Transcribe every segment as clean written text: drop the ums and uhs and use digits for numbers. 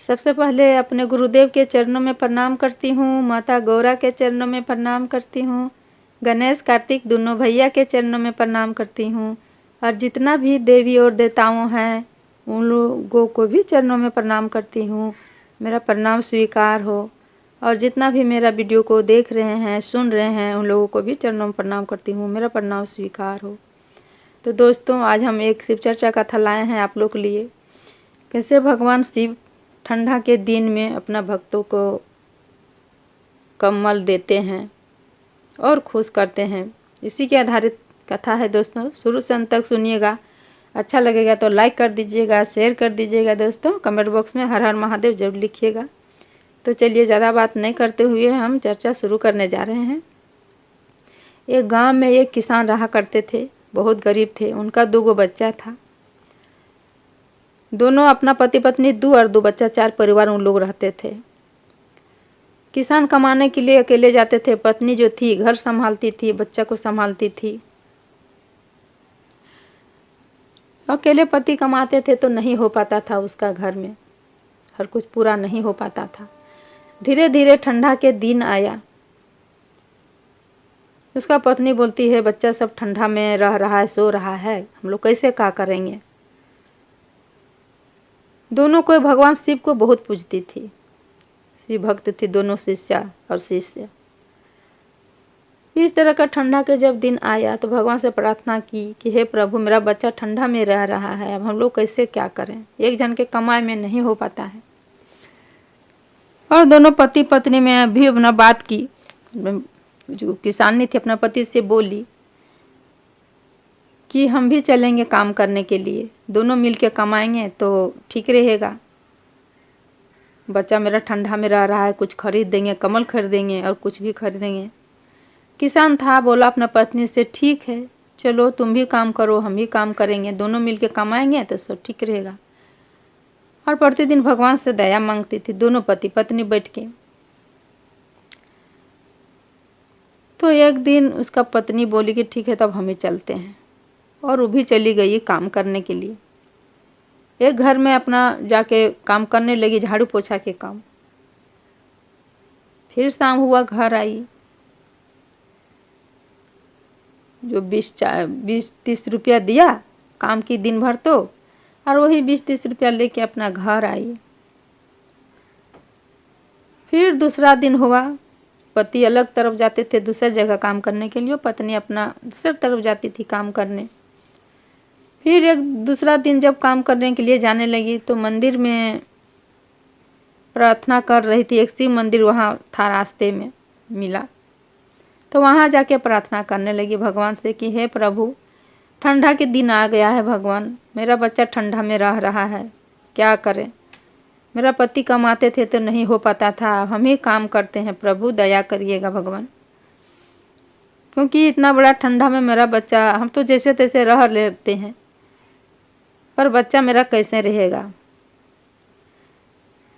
सबसे पहले अपने गुरुदेव के चरणों में प्रणाम करती हूँ, माता गौरा के चरणों में प्रणाम करती हूँ, गणेश कार्तिक दोनों भैया के चरणों में प्रणाम करती हूँ और जितना भी देवी और देवताओं हैं उन लोगों को भी चरणों में प्रणाम करती हूँ। मेरा प्रणाम स्वीकार हो। और जितना भी मेरा वीडियो को देख रहे हैं, सुन रहे हैं, उन लोगों को भी चरणों में प्रणाम करती हूँ। मेरा प्रणाम स्वीकार हो। तो दोस्तों, आज हम एक शिव चर्चा कथा लाए हैं आप लोग के लिए। कैसे भगवान शिव ठंडा के दिन में अपना भक्तों को कम्बल देते हैं और खुश करते हैं, इसी के आधारित कथा है दोस्तों। शुरू से अंत तक सुनिएगा। अच्छा लगेगा तो लाइक कर दीजिएगा, शेयर कर दीजिएगा दोस्तों। कमेंट बॉक्स में हर हर महादेव जरूर लिखिएगा। तो चलिए ज़्यादा बात नहीं करते हुए हम चर्चा शुरू करने जा रहे हैं। एक गांव में एक किसान रहा करते थे, बहुत गरीब थे। उनका 2 बच्चा था। दोनों अपना पति पत्नी 2 और 2 बच्चा, 4 परिवार उन लोग रहते थे। किसान कमाने के लिए अकेले जाते थे। पत्नी जो थी घर संभालती थी, बच्चा को संभालती थी। अकेले पति कमाते थे तो नहीं हो पाता था उसका घर में, हर कुछ पूरा नहीं हो पाता था। धीरे धीरे ठंडा के दिन आया। उसका पत्नी बोलती है, बच्चा सब ठंडा में रह रहा है, सो रहा है, हम लोग कैसे क्या करेंगे। दोनों को भगवान शिव को बहुत पूजती थी। शिव भक्त थी दोनों, शिष्या और शिष्य। इस तरह का ठंडा के जब दिन आया तो भगवान से प्रार्थना की कि हे प्रभु, मेरा बच्चा ठंडा में रह रहा है, अब हम लोग कैसे क्या करें। एक जन के कमाई में नहीं हो पाता है। और दोनों पति पत्नी में भी अपना बात की। जो किसानी थी अपना पति से बोली कि हम भी चलेंगे काम करने के लिए, दोनों मिल के कमाएंगे तो ठीक रहेगा। बच्चा मेरा ठंडा में रह रहा है, कुछ खरीद देंगे, कमल खरीदेंगे और कुछ भी खरीदेंगे। किसान था, बोला अपना पत्नी से, ठीक है चलो तुम भी काम करो, हम भी काम करेंगे, दोनों मिल के कमाएंगे तो सब ठीक रहेगा। और प्रतिदिन भगवान से दया मांगती थी दोनों पति पत्नी बैठ के। तो एक दिन उसका पत्नी बोली कि ठीक है तब हम ही चलते हैं, और वो भी चली गई काम करने के लिए। एक घर में अपना जाके काम करने लगी, झाड़ू पोछा के काम। फिर शाम हुआ, घर आई। जो 20-30 रुपया दिया काम की दिन भर तो, और वही 20-30 रुपया लेके अपना घर आई। फिर दूसरा दिन हुआ। पति अलग तरफ जाते थे दूसरी जगह काम करने के लिए, पत्नी अपना दूसरी तरफ जाती थी काम करने। फिर एक दूसरा दिन जब काम करने के लिए जाने लगी तो मंदिर में प्रार्थना कर रही थी। एक शिव मंदिर वहाँ था, रास्ते में मिला तो वहाँ जाके प्रार्थना करने लगी भगवान से कि हे प्रभु, ठंडा के दिन आ गया है भगवान, मेरा बच्चा ठंडा में रह रहा है, क्या करें। मेरा पति कमाते थे तो नहीं हो पाता था, हम ही काम करते हैं, प्रभु दया करिएगा भगवान। क्योंकि इतना बड़ा ठंडा में मेरा बच्चा, हम तो जैसे तैसे रह लेते हैं, पर बच्चा मेरा कैसे रहेगा।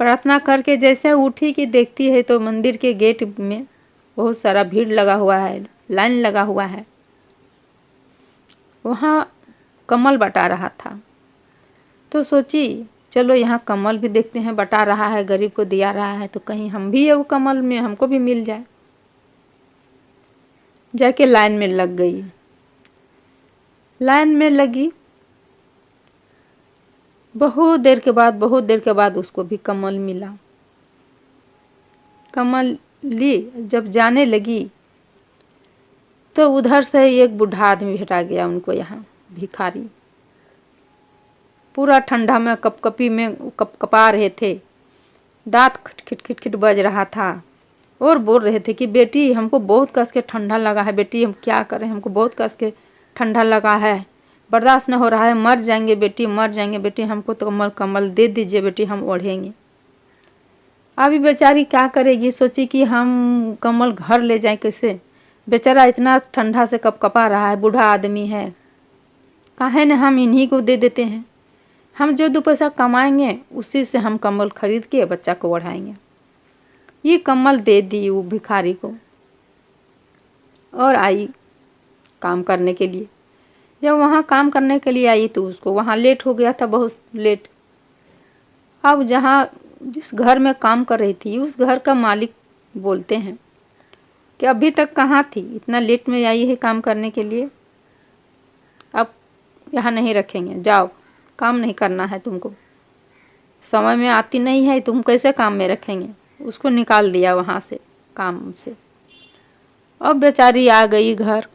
प्रार्थना करके जैसे उठी कि देखती है तो मंदिर के गेट में बहुत सारा भीड़ लगा हुआ है, लाइन लगा हुआ है। वहाँ कमल बटा रहा था। तो सोची चलो यहाँ कमल भी देखते हैं, बटा रहा है, गरीब को दिया रहा है, तो कहीं हम भी एगो कमल में हमको भी मिल जाए। जाके लाइन में लग गई। लाइन में लगी, बहुत देर के बाद उसको भी कमल मिला। कमल ली, जब जाने लगी तो उधर से एक बूढ़ा आदमी भेटा गया उनको, यहाँ भिखारी। पूरा ठंडा में कपकपी में कपकपा रहे थे, दांत खिट खिट खिट बज रहा था और बोल रहे थे कि बेटी हमको बहुत कस के ठंडा लगा है, बेटी हम क्या करें, हमको बहुत कस के ठंडा लगा है, बर्दाश्त न हो रहा है, मर जाएंगे बेटी, मर जाएंगे बेटी, हमको तो कमल दे दीजिए बेटी, हम ओढ़ेंगे। अभी बेचारी क्या करेगी, सोची कि हम कमल घर ले जाएं कैसे, बेचारा इतना ठंडा से कपकपा रहा है, बूढ़ा आदमी है, काहे न हम इन्हीं को दे देते हैं, हम जो 2 पैसा कमाएंगे उसी से हम कमल खरीद के बच्चा को ओढ़ाएंगे। ये कमल दे दी वो भिखारी को और आई काम करने के लिए। जब वहाँ काम करने के लिए आई तो उसको वहाँ लेट हो गया था, बहुत लेट। अब जहाँ जिस घर में काम कर रही थी उस घर का मालिक बोलते हैं कि अभी तक कहाँ थी, इतना लेट में आई है काम करने के लिए, अब यहाँ नहीं रखेंगे, जाओ, काम नहीं करना है तुमको, समय में आती नहीं है, तुम कैसे काम में रखेंगे। उसको निकाल दिया वहाँ से, काम से। अब बेचारी आ गई घर,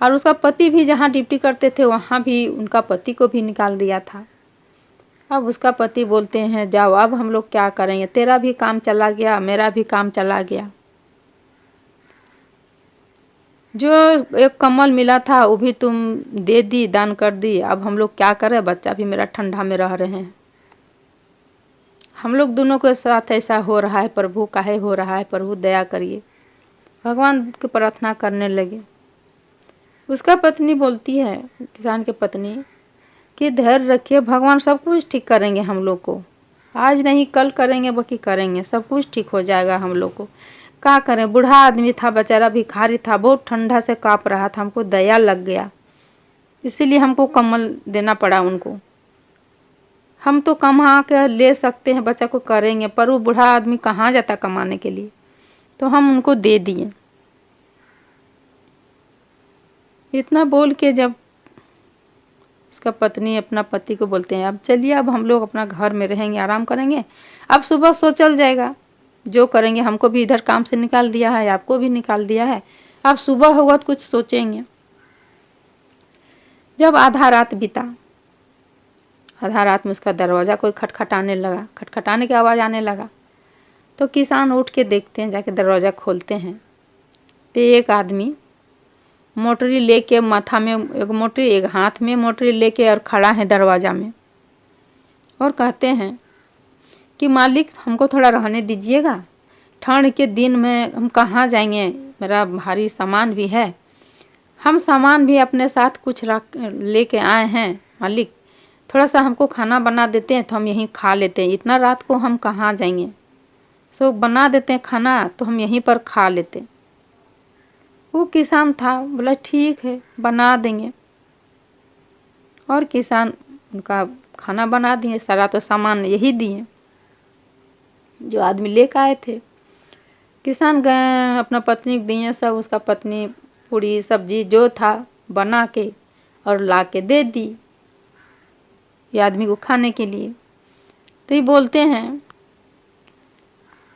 और उसका पति भी जहाँ ड्यूटी करते थे वहाँ भी उनका पति को भी निकाल दिया था। अब उसका पति बोलते हैं जाओ, अब हम लोग क्या करेंगे, तेरा भी काम चला गया, मेरा भी काम चला गया, जो एक कमल मिला था वो भी तुम दे दी, दान कर दी, अब हम लोग क्या करें, बच्चा भी मेरा ठंडा में रह रहे हैं, हम लोग दोनों के साथ ऐसा हो रहा है, प्रभु काहे हो रहा है, प्रभु दया करिए। भगवान की प्रार्थना करने लगे। उसका पत्नी बोलती है, किसान की पत्नी, कि धैर्य रखिए, भगवान सब कुछ ठीक करेंगे हम लोग को, आज नहीं कल करेंगे, बाकी करेंगे, सब कुछ ठीक हो जाएगा हम लोग को। क्या करें, बूढ़ा आदमी था, बेचारा भिखारी था, बहुत ठंडा से काँप रहा था, हमको दया लग गया, इसीलिए हमको कम्बल देना पड़ा उनको। हम तो कमा के ले सकते हैं, बच्चा को करेंगे, पर वो बूढ़ा आदमी कहाँ जाता कमाने के लिए, तो हम उनको दे दिए। इतना बोल के जब उसका पत्नी अपना पति को बोलते हैं अब चलिए, अब हम लोग अपना घर में रहेंगे, आराम करेंगे, अब सुबह सो चल जाएगा, जो करेंगे, हमको भी इधर काम से निकाल दिया है, आपको भी निकाल दिया है, अब सुबह होगा तो कुछ सोचेंगे। जब आधा रात बीता, आधा रात में उसका दरवाज़ा कोई खटखटाने लगा, खटखटाने की आवाज़ आने लगा, तो किसान उठ के देखते हैं, जाके दरवाज़ा खोलते हैं, तो एक आदमी मोटरी लेके, माथा में एक मोटरी, एक हाथ में मोटरी लेके और खड़ा है दरवाज़ा में, और कहते हैं कि मालिक हमको थोड़ा रहने दीजिएगा, ठंड के दिन में हम कहाँ जाएंगे, मेरा भारी सामान भी है, हम सामान भी अपने साथ कुछ रख लेके आए हैं, मालिक थोड़ा सा हमको खाना बना देते हैं तो हम यहीं खा लेते हैं, इतना रात को हम कहाँ जाएंगे, सो बना देते हैं खाना तो हम यहीं पर खा लेते। वो किसान था, बोला ठीक है बना देंगे, और किसान उनका खाना बना दिए, सारा तो सामान यही दिए जो आदमी लेकर आए थे। किसान गए अपना पत्नी को दिए सब, उसका पत्नी पूरी सब्जी जो था बना के और ला के दे दी ये आदमी को खाने के लिए। तो ये बोलते हैं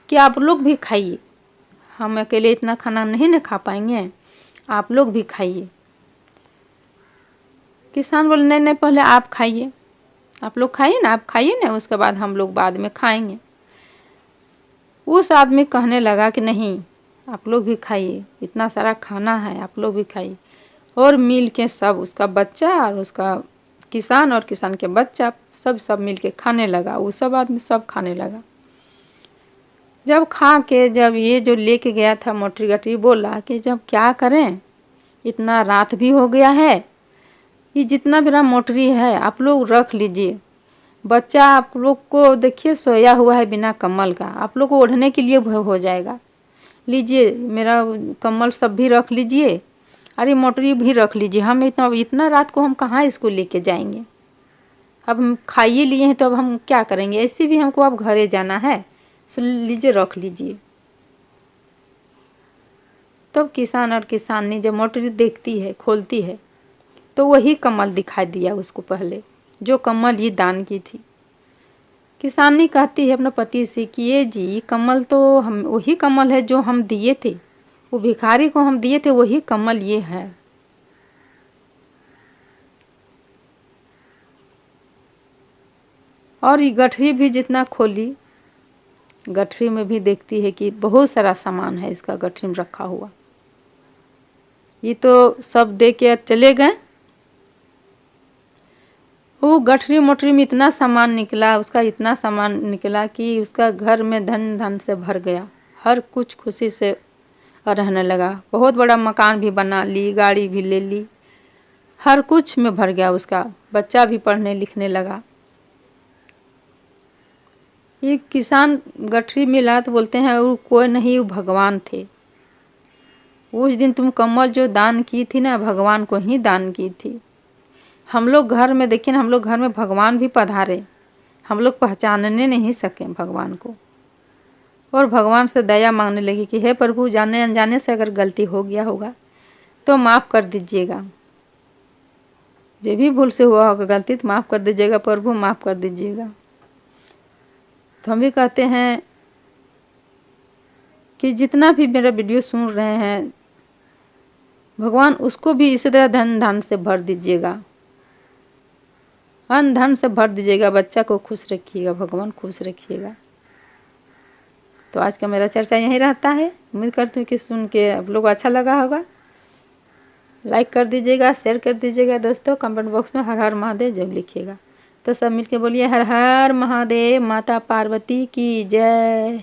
कि आप लोग भी खाइए, हम अकेले इतना खाना नहीं न खा पाएंगे, आप लोग भी खाइए। किसान बोले नहीं नहीं, पहले आप खाइए, आप लोग खाइए ना, आप खाइए ना, उसके बाद हम लोग बाद में खाएंगे। उस आदमी कहने लगा कि नहीं, आप लोग भी खाइए, इतना सारा खाना है, आप लोग भी खाइए। और मिल के सब, उसका बच्चा और उसका किसान और किसान के बच्चा सब मिल के खाने लगा, वो सब आदमी सब खाने लगा। जब खा के, जब ये जो लेके गया था मोटरी गटरी बोला कि जब क्या करें, इतना रात भी हो गया है, ये जितना मेरा मोटरी है आप लोग रख लीजिए, बच्चा आप लोग को देखिए सोया हुआ है बिना कम्बल का, आप लोग को ओढ़ने के लिए हो जाएगा, लीजिए मेरा कम्बल सब भी रख लीजिए, अरे मोटरी भी रख लीजिए, हम इतना रात को हम कहाँ इसको लेके जाएंगे, अब हम खाइए लिए हैं तो अब हम क्या करेंगे, ऐसे भी हमको अब घरे जाना है, सो लीजिए रख लीजिए। तब किसान और किसानी जब मोटरी देखती है, खोलती है, तो वही कमल दिखाई दिया उसको पहले, जो कमल ये दान की थी। किसानी कहती है अपने पति से कि ये जी कमल तो हम वही कमल है जो हम दिए थे, वो भिखारी को हम दिए थे, वही कमल ये है। और ये गठरी भी जितना खोली, गठरी में भी देखती है कि बहुत सारा सामान है इसका गठरी में रखा हुआ, ये तो सब दे के चले गए। वो गठरी मोटरी में इतना सामान निकला, उसका इतना सामान निकला कि उसका घर में धन धन से भर गया, हर कुछ खुशी से रहने लगा, बहुत बड़ा मकान भी बना ली, गाड़ी भी ले ली, हर कुछ में भर गया उसका, बच्चा भी पढ़ने लिखने लगा। ये किसान गठरी मिला तो बोलते हैं वो कोई नहीं, वो भगवान थे, उस दिन तुम कमल जो दान की थी ना, भगवान को ही दान की थी। हम लोग घर में देखिए ना, हम लोग घर में भगवान भी पधारे, हम लोग पहचानने नहीं सके भगवान को, और भगवान से दया मांगने लगी कि हे प्रभु, जाने अनजाने से अगर गलती हो गया होगा तो माफ़ कर दीजिएगा, जो भी भूल से हुआ होगा गलती तो माफ़ कर दीजिएगा प्रभु, माफ़ कर दीजिएगा। तो हम भी कहते हैं कि जितना भी मेरा वीडियो सुन रहे हैं, भगवान उसको भी इसी तरह धन धन से भर दीजिएगा, अन्न धन से भर दीजिएगा, बच्चा को खुश रखिएगा, भगवान खुश रखिएगा। तो आज का मेरा चर्चा यहीं रहता है। उम्मीद करती हूँ कि सुन के आप लोग अच्छा लगा होगा। लाइक कर दीजिएगा, शेयर कर दीजिएगा दोस्तों, कमेंट बॉक्स में हर हर महादेव जब लिखिएगा। तो सब मिलके बोलिए हर हर महादेव, माता पार्वती की जय।